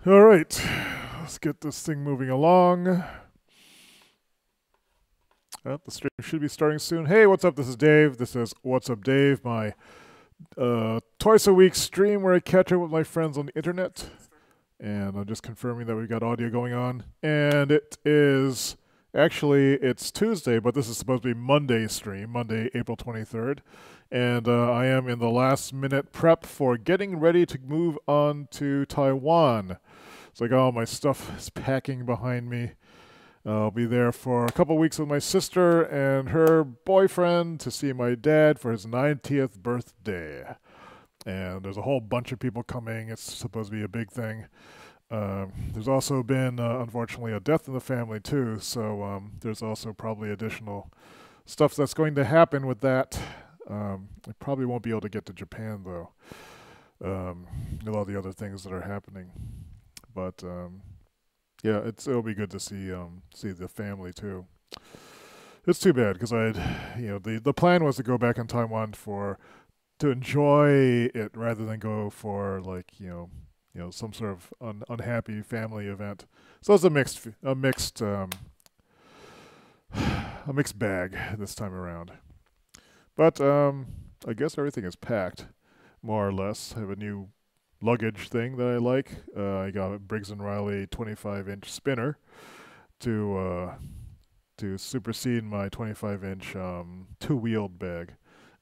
All right, let's get this thing moving along. The stream should be starting soon. Hey, what's up? This is Dave. This is What's Up Dave, my twice a week stream where I catch up with my friends on the internet. And I'm just confirming that we've got audio going on. And it's Tuesday, but this is supposed to be Monday stream, Monday, April 23rd. And I am in the last minute prep for getting ready to move on to Taiwan. It's like all my stuff is packing behind me. I'll be there for a couple weeks with my sister and her boyfriend to see my dad for his 90th birthday. And there's a whole bunch of people coming. It's supposed to be a big thing. There's also been, unfortunately, a death in the family, too. So there's also probably additional stuff that's going to happen with that. I probably won't be able to get to Japan, though. A lot of the other things that are happening. But yeah, it'll be good to see the family too. It's too bad because the plan was to go back in Taiwan to enjoy it rather than go for like some sort of unhappy family event. So it's a mixed bag this time around. But I guess everything is packed more or less. I have a new luggage thing that I like. I got a Briggs and Riley 25-inch spinner to supersede my 25-inch two-wheeled bag.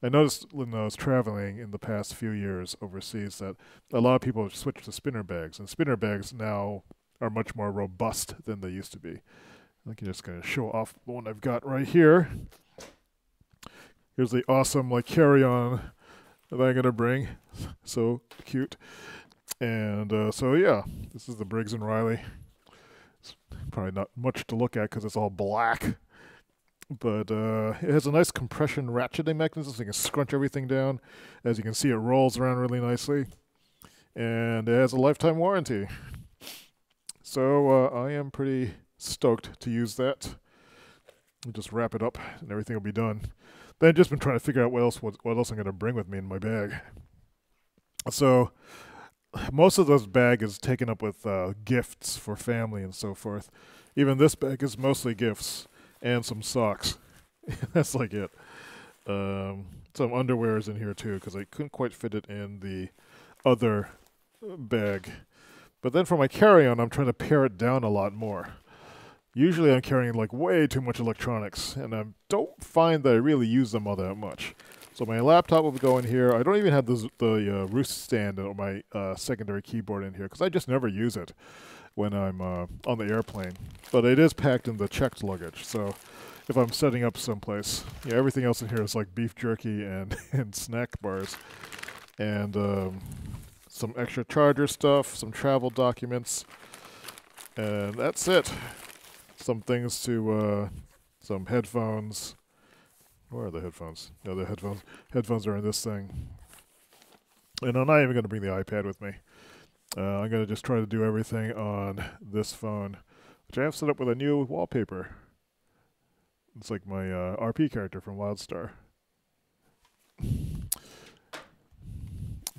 I noticed when I was traveling in the past few years overseas that a lot of people have switched to spinner bags, and spinner bags now are much more robust than they used to be. I can just kind of show off the one I've got right here. Here's the awesome like carry-on that I'm gonna bring. So cute. And so yeah, this is the Briggs and Riley. It's probably not much to look at because it's all black, but it has a nice compression ratcheting mechanism, so you can scrunch everything down. As you can see, it rolls around really nicely, and it has a lifetime warranty. So I am pretty stoked to use that. I'll just wrap it up, and everything will be done. Then I've just been trying to figure out what else I'm going to bring with me in my bag. So most of this bag is taken up with gifts for family and so forth. Even this bag is mostly gifts and some socks. That's like it. Some underwear is in here too because I couldn't quite fit it in the other bag. But then for my carry-on, I'm trying to pare it down a lot more. Usually I'm carrying like way too much electronics, and I don't find that I really use them all that much. So my laptop will go in here. I don't even have the wrist stand or my secondary keyboard in here because I just never use it when I'm on the airplane. But it is packed in the checked luggage. So if I'm setting up someplace, everything else in here is like beef jerky and, and snack bars. And some extra charger stuff, some travel documents. And that's it. Some things some headphones. Where are the headphones? No, the headphones are in this thing. And I'm not even going to bring the iPad with me. I'm going to just try to do everything on this phone, which I have set up with a new wallpaper. It's like my RP character from WildStar.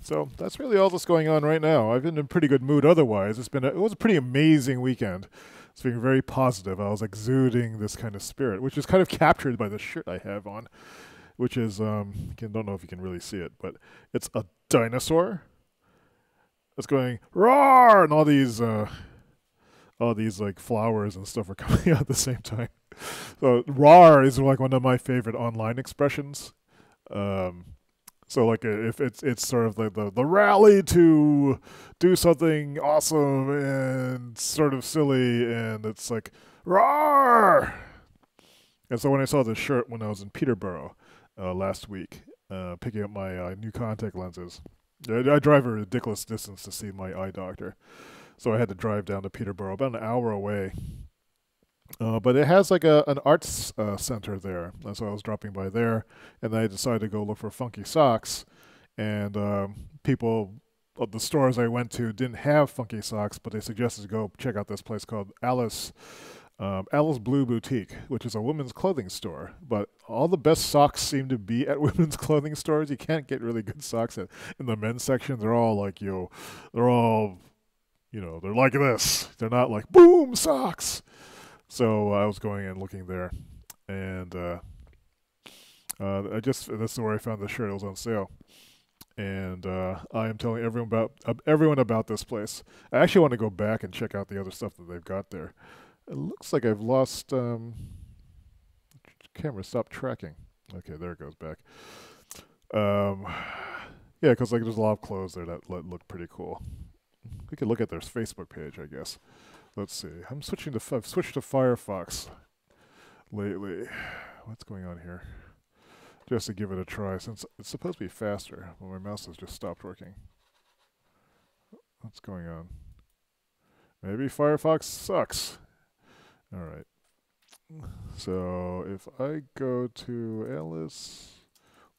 So that's really all that's going on right now. I've been in a pretty good mood otherwise. It was a pretty amazing weekend. It's being very positive. I was exuding this kind of spirit, which is kind of captured by the shirt I have on, which is I don't know if you can really see it, but it's a dinosaur. It's going roar, and all these like flowers and stuff are coming out at the same time. So roar is like one of my favorite online expressions. So like if it's sort of like the rally to do something awesome and sort of silly, and it's like roar. And so when I saw this shirt when I was in Peterborough last week, picking up my new contact lenses, I drive a ridiculous distance to see my eye doctor, so I had to drive down to Peterborough, about an hour away. But it has like an arts center there. And so I was dropping by there, and I decided to go look for funky socks. And people of the stores I went to didn't have funky socks, but they suggested to go check out this place called Alice Blue Boutique, which is a women's clothing store. But all the best socks seem to be at women's clothing stores. You can't get really good socks in the men's section. They're all like they're all they're like this. They're not like boom socks. So I was going and looking there, and this is where I found the shirt. It was on sale, and I am telling everyone about this place. I actually want to go back and check out the other stuff that they've got there. It looks like I've lost camera. Stop tracking. Okay, there it goes back. Yeah, because there's a lot of clothes there that look pretty cool. We could look at their Facebook page, I guess. Let's see. I've switched to Firefox lately. What's going on here? Just to give it a try, since it's supposed to be faster. Well, my mouse has just stopped working. What's going on? Maybe Firefox sucks. All right. So if I go to Alice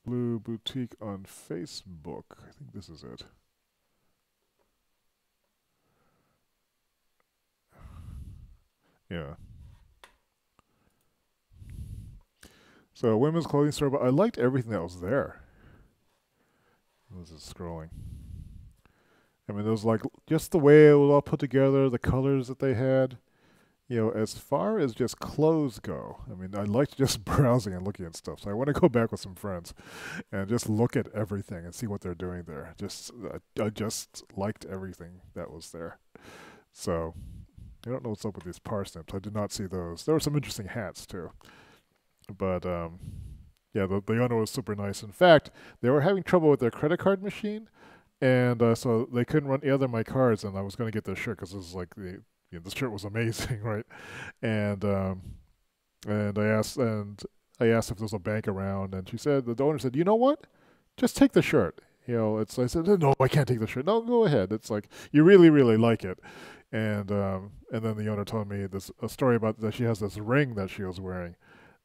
Blue Boutique on Facebook, I think this is it. Yeah. So women's clothing store, but I liked everything that was there. This is scrolling. I mean, it was like just the way it was all put together, the colors that they had. As far as just clothes go, I mean, I liked just browsing and looking at stuff. So I want to go back with some friends and just look at everything and see what they're doing there. I just liked everything that was there. So I don't know what's up with these parsnips. I did not see those. There were some interesting hats too. But yeah, the owner was super nice. In fact, they were having trouble with their credit card machine, and so they couldn't run either of my cards. And I was going to get this shirt because this is like the shirt was amazing, right? And I asked if there was a bank around, and the owner said, you know what? Just take the shirt. I said, no, I can't take the shirt. No, go ahead. It's like you really, really like it. And then the owner told me a story about that she has this ring that she was wearing.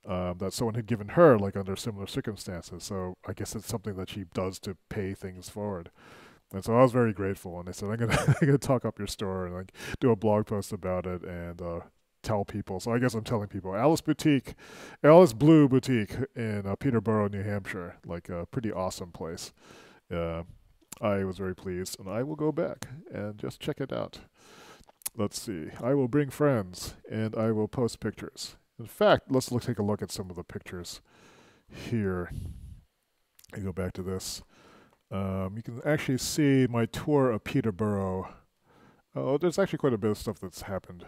That someone had given her, like under similar circumstances. So I guess it's something that she does to pay things forward. And so I was very grateful. And I said, I'm gonna talk up your store and like do a blog post about it and tell people. So I guess I'm telling people Alice Blue Boutique in Peterborough, New Hampshire, like a pretty awesome place. I was very pleased, and I will go back and just check it out. Let's see. I will bring friends and I will post pictures. In fact, let's take a look at some of the pictures here. I go back to this. You can actually see my tour of Peterborough. Oh, there's actually quite a bit of stuff that's happened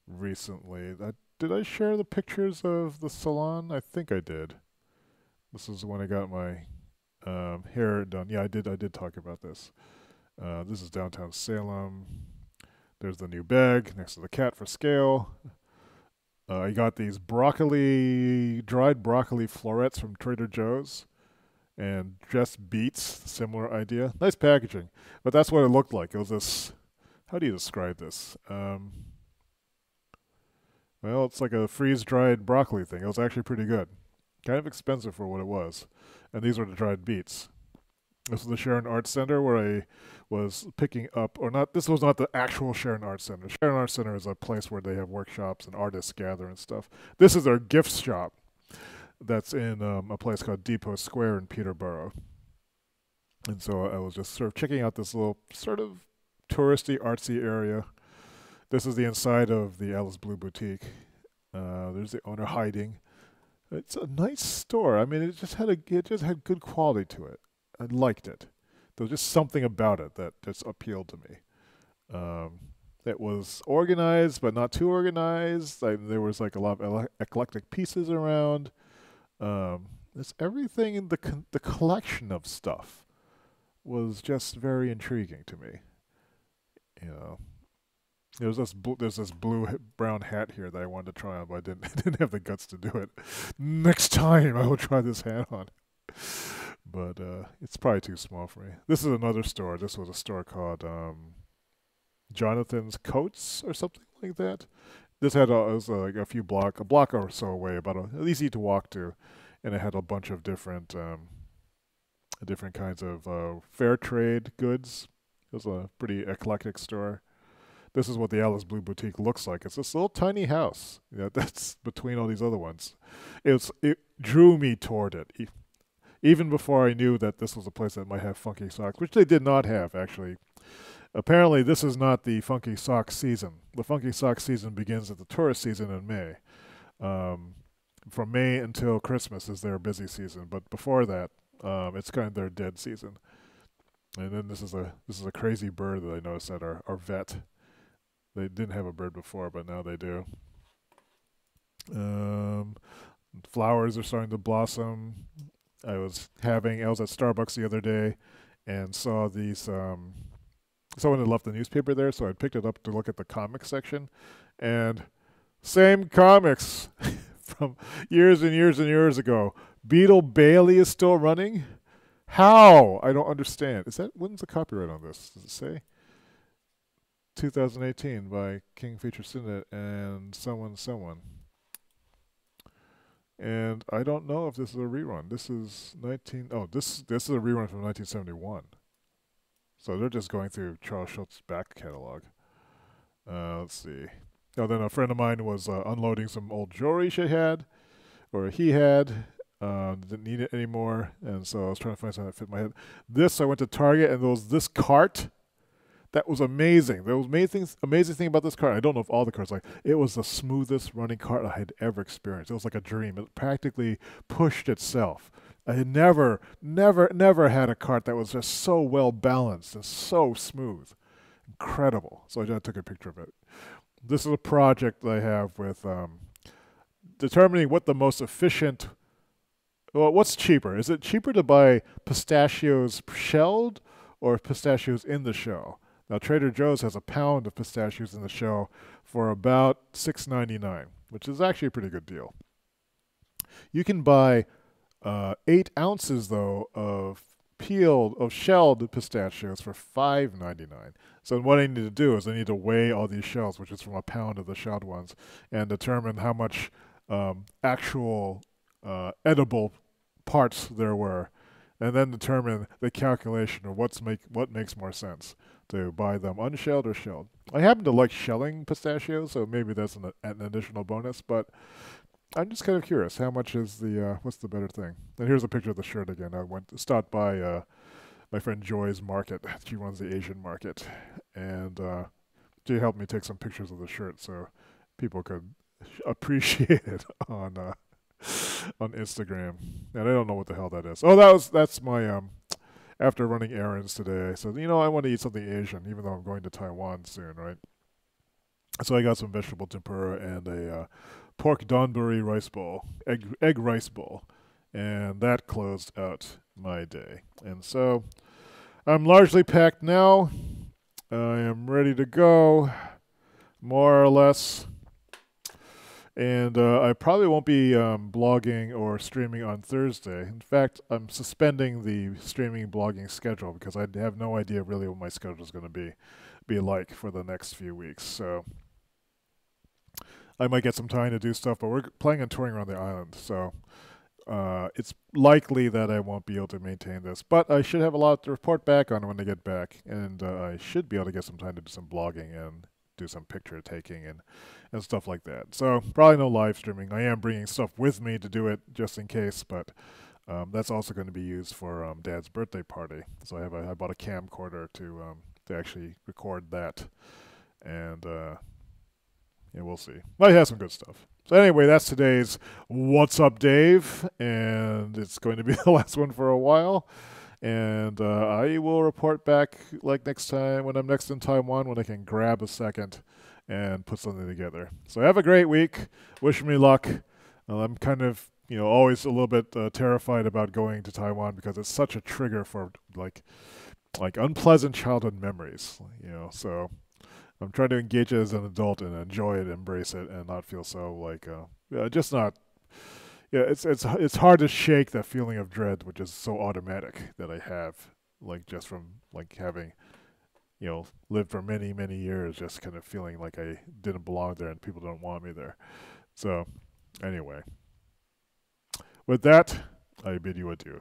recently. Did I share the pictures of the salon? I think I did. This is when I got my hair done. Yeah, I did talk about this. This is downtown Salem. There's the new bag next to the cat for scale. I got these dried broccoli florets from Trader Joe's, and just beets, similar idea. Nice packaging, but that's what it looked like. It was this, how do you describe this? Well, it's like a freeze-dried broccoli thing. It was actually pretty good. Kind of expensive for what it was. And these were the dried beets. This was the Sharon Arts Center where I was picking up, or not, this was not the actual Sharon Arts Center. Sharon Arts Center is a place where they have workshops and artists gather and stuff. This is their gift shop that's in a place called Depot Square in Peterborough. And so I was just sort of checking out this little sort of touristy, artsy area. This is the inside of the Alice Blue Boutique. There's the owner hiding. It's a nice store. I mean, it just had good quality to it. I liked it. There was just something about it that just appealed to me. It was organized, but not too organized. There was like a lot of eclectic pieces around. There's everything in the collection of stuff was just very intriguing to me. There's this brown hat here that I wanted to try on, but I didn't have the guts to do it. Next time I will try this hat on. But it's probably too small for me. This is another store. This was a store called Jonathan's Coats or something like that. This had it was like a block or so away, easy to walk to, and it had a bunch of different kinds of fair trade goods. It was a pretty eclectic store. This is what the Alice Blue Boutique looks like. It's this little tiny house. That's between all these other ones. It drew me toward it. Even before I knew that this was a place that might have funky socks, which they did not have, actually. Apparently, this is not the Funky Sock season. The Funky Sock season begins at the tourist season in May. Um, from May until Christmas is their busy season, but before that, it's kind of their dead season. And then this is a crazy bird that I noticed at our vet. They didn't have a bird before, but now they do. Um, Flowers are starting to blossom. I was at Starbucks the other day and saw these. Someone had left the newspaper there, so I picked it up to look at the comics section, and same comics from years and years and years ago. Beetle Bailey is still running. How? I don't understand. When's the copyright on this? Does it say? 2018 by King Feature Syndicate and someone. And I don't know if this is a rerun. This is 19. Oh, this is a rerun from 1971. So they're just going through Charles Schultz's back catalog. Let's see. Oh, then a friend of mine was unloading some old jewelry he had. Didn't need it anymore, and so I was trying to find something that fit my head. I went to Target, and there was this cart. That was amazing. There was amazing thing about this cart. I don't know if all the carts it was the smoothest running cart I had ever experienced. It was like a dream. It practically pushed itself. I had never had a cart that was just so well balanced and so smooth. Incredible. So I just took a picture of it. This is a project that I have with determining what the most efficient. Well, what's cheaper? Is it cheaper to buy pistachios shelled or pistachios in the shell? Now, Trader Joe's has a pound of pistachios in the shell for about $6.99, which is actually a pretty good deal. You can buy 8 ounces, though, of shelled pistachios for $5.99. So what I need to do is I need to weigh all these shells, which is from a pound of the shelled ones, and determine how much actual edible parts there were, and then determine the calculation of what makes more sense to buy them unshelled or shelled. I happen to like shelling pistachios, so maybe that's an additional bonus, but I'm just kind of curious, how much is what's the better thing? And here's a picture of the shirt again. I stopped by my friend Joy's market. She runs the Asian market, and she helped me take some pictures of the shirt so people could appreciate it on Instagram. And I don't know what the hell that is. Oh, that's my after running errands today, I said, I want to eat something Asian, even though I'm going to Taiwan soon, right? So I got some vegetable tempura and a pork donburi rice bowl, egg rice bowl, and that closed out my day. And so I'm largely packed now. I am ready to go, more or less. And I probably won't be blogging or streaming on Thursday. In fact, I'm suspending the streaming and blogging schedule because I have no idea really what my schedule is going to be like for the next few weeks. So I might get some time to do stuff, but we're planning on touring around the island. So it's likely that I won't be able to maintain this. But I should have a lot to report back on when I get back. And I should be able to get some time to do some blogging and do some picture taking and stuff like that. So probably no live streaming. I am bringing stuff with me to do it just in case, but that's also going to be used for Dad's birthday party. So I bought a camcorder to actually record that, and yeah, we'll see. But it has some good stuff. So anyway, that's today's What's Up, Dave, and it's going to be the last one for a while. And I will report back like next time when I'm next in Taiwan, when I can grab a second and put something together. So have a great week. Wish me luck. I'm kind of, always a little bit terrified about going to Taiwan because it's such a trigger for like unpleasant childhood memories. So I'm trying to engage it as an adult and enjoy it, embrace it, and not feel so just not. Yeah, it's hard to shake that feeling of dread, which is so automatic that I have, just from having, lived for many, many years, just kind of feeling like I didn't belong there and people don't want me there. So, anyway, with that, I bid you adieu.